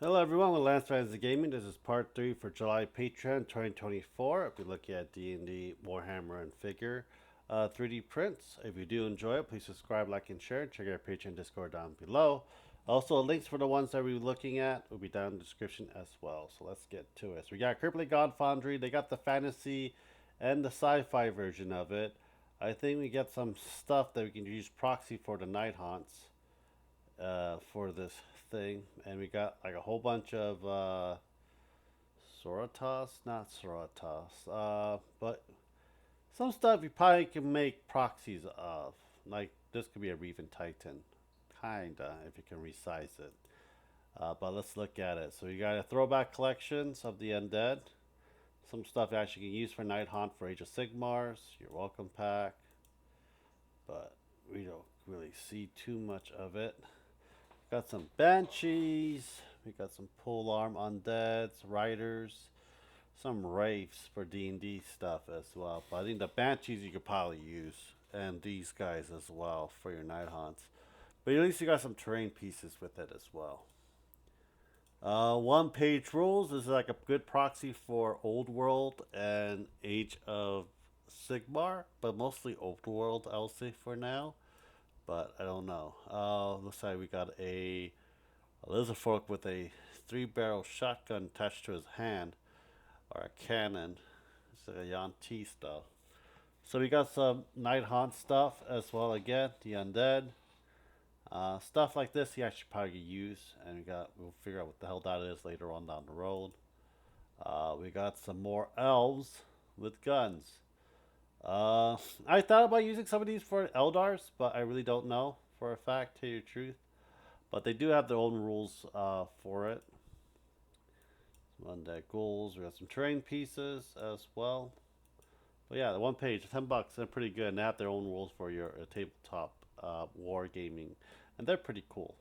Hello everyone, with Lance Fantasy Gaming. This is part 3 for July Patreon 2024. I'll be looking at D&D, Warhammer, and Figure 3D prints. If you do enjoy it, please subscribe, like, and share. Check out our Patreon Discord down below. Also, links for the ones that we're looking at will be down in the description as well. So let's get to it. So we got Crippling God Foundry. They got the fantasy and the sci-fi version of it. I think we get some stuff that we can use proxy for the Night Haunts for this thing, and we got like a whole bunch of Sorotas, not Sorotas, but some stuff you probably can make proxies of. Like this could be a Reven Titan, kinda, if you can resize it. But let's look at it. So you got a throwback collections of the undead. Some stuff you actually can use for Night Haunt for Age of Sigmars. Your welcome pack, but we don't really see too much of it. Got some banshees. We got some polearm undeads, riders, some wraiths for D&D stuff as well. But I think the banshees you could probably use, and these guys as well for your night haunts. But at least you got some terrain pieces with it as well. One page rules is like a good proxy for Old World and Age of Sigmar, but mostly Old World, I'll say for now. But I don't know. Looks like we got a lizard folk with a 3-barrel shotgun attached to his hand, or a cannon. It's like a Yanti stuff. So we got some Night Haunt stuff as well. Again, the undead stuff like this. He actually probably use, and we'll figure out what the hell that is later on down the road. We got some more elves with guns. I thought about using some of these for Eldars, but I really don't know for a fact, to tell you the truth. But they do have their own rules for it. Some undead ghouls. We got some terrain pieces as well. But yeah, the one page, $10, they're pretty good. And they have their own rules for your tabletop war gaming, and they're pretty cool.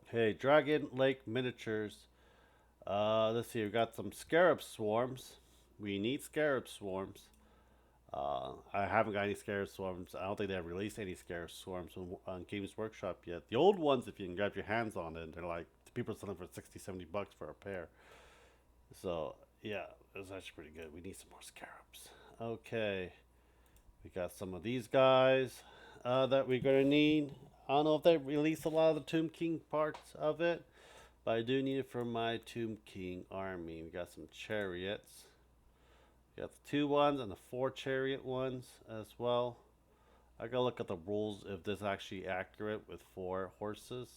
Okay, Dragon Lake miniatures. Let's see, we got some scarab swarms. We need scarab swarms. I haven't got any scarab swarms. I don't think they've released any scarab swarms on Games Workshop yet. The old ones, if you can grab your hands on it, they're like, people are selling for 60, $70 for a pair. So, yeah, it's actually pretty good. We need some more scarabs. Okay, we got some of these guys that we're going to need. I don't know if they released a lot of the Tomb King parts of it, but I do need it for my Tomb King army. We got some chariots. We got the 2 ones and the 4 chariot ones as well. I gotta look at the rules if this is actually accurate with 4 horses.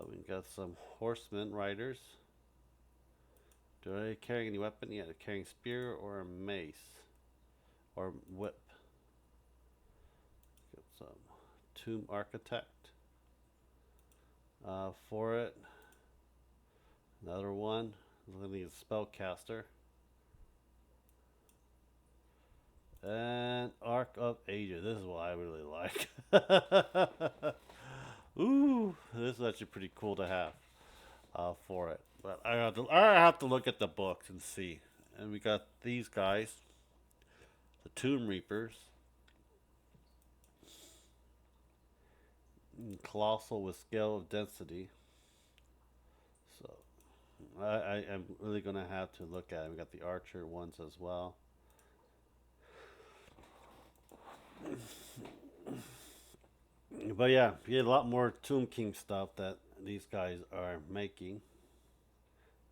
We got some horsemen riders. Do they carry any weapon? Yeah, they're carrying spear or a mace or whip. Got some tomb architect for it. Another one. We're gonna need a spellcaster. And Arc of Ages. This is what I really like. Ooh, this is actually pretty cool to have for it. But I have to look at the books and see. And we got these guys, the Tomb Reapers, colossal with scale of density. So I am really gonna have to look at it. We got the Archer ones as well. But yeah, we get a lot more Tomb King stuff that these guys are making.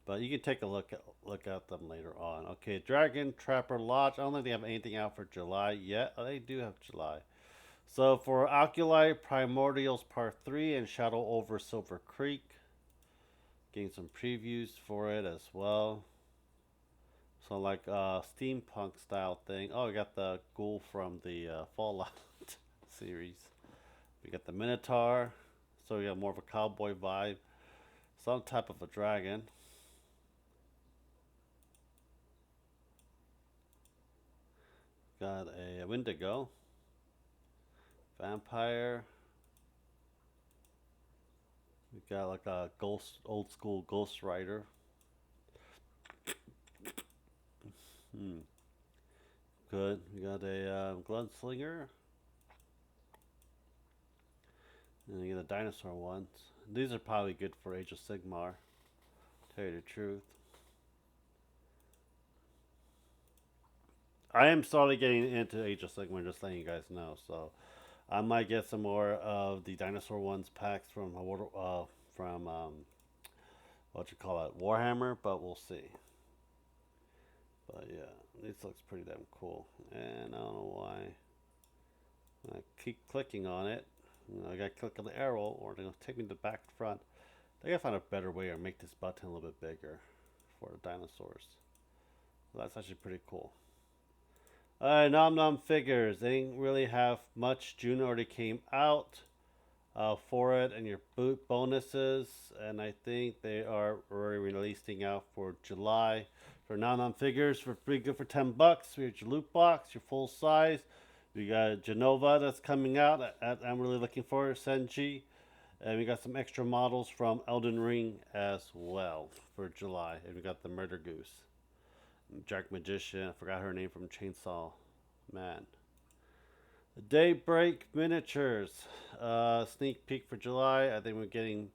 But you can take a look at them later on. Okay, Dragon Trapper Lodge. I don't think they have anything out for July yet. Oh, they do have July. So for Oculi Primordials Part 3 and Shadow over Silver Creek, getting some previews for it as well. So like steampunk style thing. Oh, we got the ghoul from the Fallout series. We got the Minotaur. So we got more of a cowboy vibe. Some type of a dragon. Got a Wendigo. Vampire. We got like a ghost, old school Ghost Rider. Good. We got a Gunslinger. And you get the dinosaur ones. These are probably good for Age of Sigmar. Tell you the truth. I am slowly getting into Age of Sigmar, just letting you guys know. So I might get some more of the dinosaur ones packs from what you call it, Warhammer, but we'll see. But yeah, this looks pretty damn cool. And I don't know why I keep clicking on it. I gotta click on the arrow, or they're gonna take me to the back front. They gotta find a better way or make this button a little bit bigger for the dinosaurs. Well, that's actually pretty cool. Alright, Nom Nom figures. They didn't really have much. June already came out for it, and your boot bonuses. And I think they are already releasing out for July. For Nom Nom figures, for pretty good for $10. We have your loot box, your full size. We got Genova that's coming out. I'm really looking for Senji. And we got some extra models from Elden Ring as well for July. And we got the Murder Goose. Jack Magician. I forgot her name from Chainsaw Man. The Daybreak Miniatures. Sneak peek for July. I think we're getting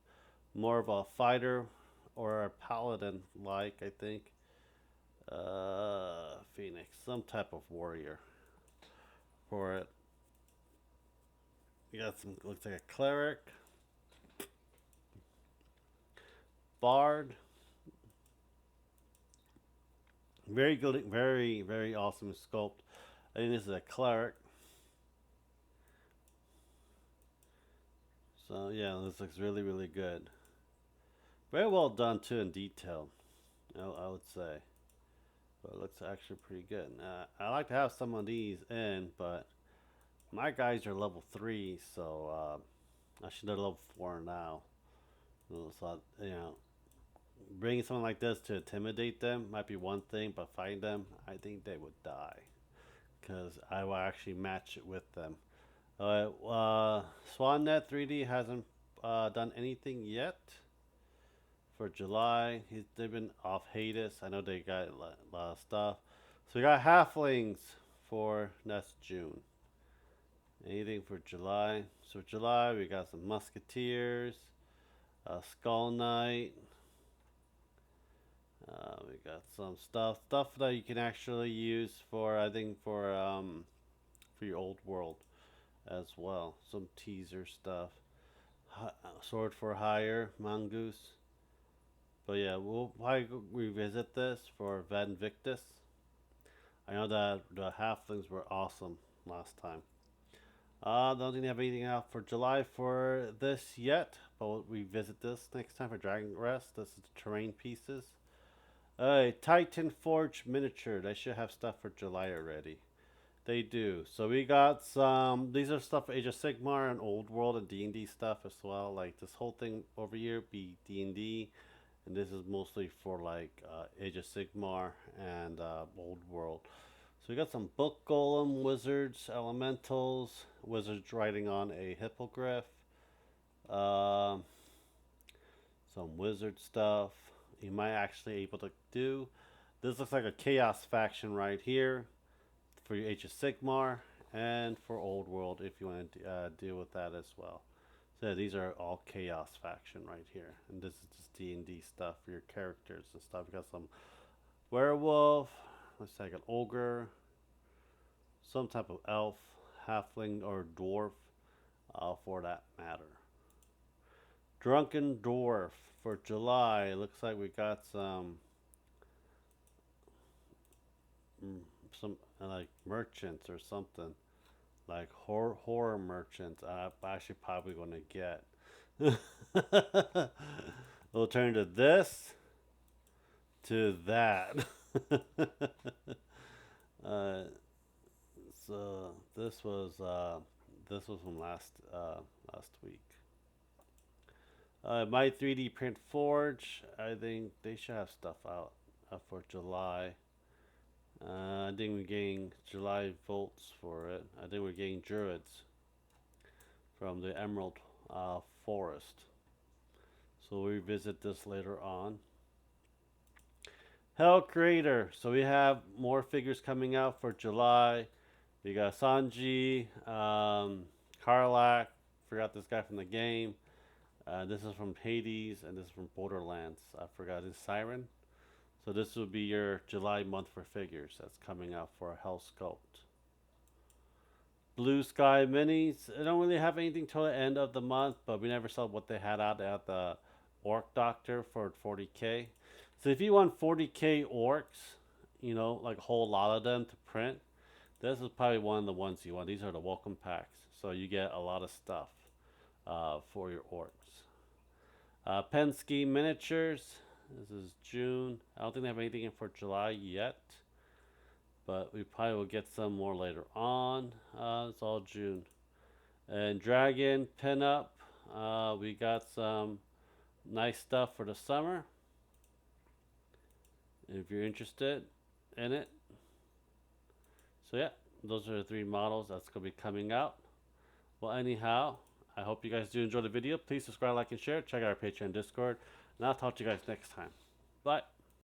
more of a fighter or a paladin like, I think. Phoenix. Some type of warrior for it. We got some, looks like a cleric. Bard. Very good, very awesome sculpt. I think this is a cleric. So yeah, this looks really good. Very well done too in detail. I would say, but it looks actually pretty good. I like to have some of these in, but my guys are level 3, so I should have level 4 now. So bringing something like this to intimidate them might be one thing, but fighting them, I think they would die because I will actually match it with them. SwanNet 3D hasn't done anything yet for July. They've been off Hades. I know they got a lot of stuff. So we got Halflings for next June. Anything for July? So for July, we got some Musketeers, Skull Knight. We got some stuff that you can actually use for, I think, for your old world as well. Some teaser stuff. Sword for Hire, Mongoose. But yeah, we'll probably revisit this for Van Victus. I know that the halflings were awesome last time. Don't think they have anything out for July for this yet, but we'll revisit this next time for Dragon Rest. This is the terrain pieces. Titan Forge miniature. They should have stuff for July already. They do. So we got some. These are stuff for Age of Sigmar and Old World and D&D stuff as well. Like this whole thing over here be D&D, and this is mostly for like Age of Sigmar and Old World. So we got some book golem, wizards, elementals, wizards riding on a hippogriff, um, some wizard stuff. You might actually able to do. This looks like a chaos faction right here for your Age of Sigmar and for Old World if you want to deal with that as well. So these are all chaos faction right here, and this is just D&D stuff for your characters and stuff. We got some werewolf, looks like an ogre, some type of elf, halfling, or dwarf for that matter. Drunken Dwarf for July. Looks like we got some like merchants or something, like horror merchants. I'm actually probably going to get. We'll turn to this, to that. uh, so this was from last week. My 3D Print Forge. I think they should have stuff out for July. I think we're getting July Volts for it. I think we're getting Druids from the Emerald Forest. So we'll revisit this later on. Hell Creator. So we have more figures coming out for July. We got Sanji, Karlak, forgot this guy from the game. This is from Hades, and this is from Borderlands. I forgot his Siren. So this will be your July month for figures that's coming out for a Hell Sculpt. Blue Sky Minis. I don't really have anything till the end of the month, but we never saw what they had out at the Orc Doctor for 40k. So if you want 40k orcs, you know, like a whole lot of them to print, this is probably one of the ones you want. These are the welcome packs, so you get a lot of stuff for your orcs. Penske Miniatures. This is June. I don't think they have anything in for July yet, but we probably will get some more later on. It's all June. And Dragon Pinup. We got some nice stuff for the summer if you're interested in it. So yeah, those are the 3 models that's going to be coming out. Well, anyhow, I hope you guys do enjoy the video. Please subscribe, like, and share. Check out our Patreon, Discord, and I'll talk to you guys next time. Bye.